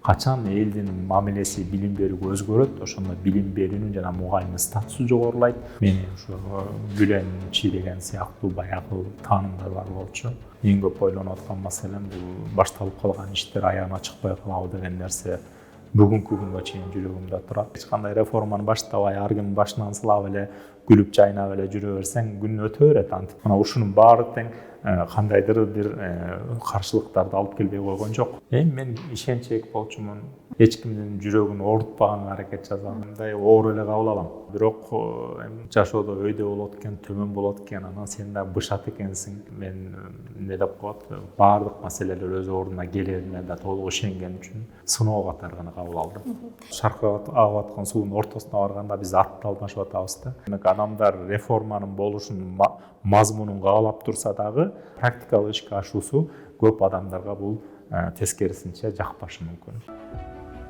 качан элдин мамилеси билим берүүгө өзгөрөт, ошондо билим берүүнүн жана мугалимдин статусу жогорулайт. Мени ушу Гүлен Чи деген сыяктуу баягы таанымдар бар болчу. Эң көп ойлонуп аткан маселем бул башталып калган иштер аягына чыкпай калабы деген нерсе бүгүнкү күнгө чейин жүрөгүмдө турат. Эч кандай реформаны баштабай, ар ким башынан сылап эле күлүп жайнап эле жүрө берсең, күн өтө берет. Антип мына ушунун баары тең кандайдыр бир каршылыктарды алып келбей койгон жок. Эми мен ишенчек болчумун. Эч кимдин жүрөгүн оорутпаганга аракет жасагам. Мындай оор эле кабыл алам. Бирок жашоодо өйдө болот экен, төмөн болот экен, анан сен да бышат экенсиң. Мен эмне деп коет, баардык маселелер өз ордуна келерине да толук ишенген үчүн сыноо катары гана кабыл алдым. Шаркырап агып аткан суунун ортосуна барганда биз артты алмашып атабыз да. Демек адамдар реформанын болушун мазмунун каалап турса дагы практикалык ишке ашуусу көп адамдарга бул тескерисинче жакпашы мүмкүн.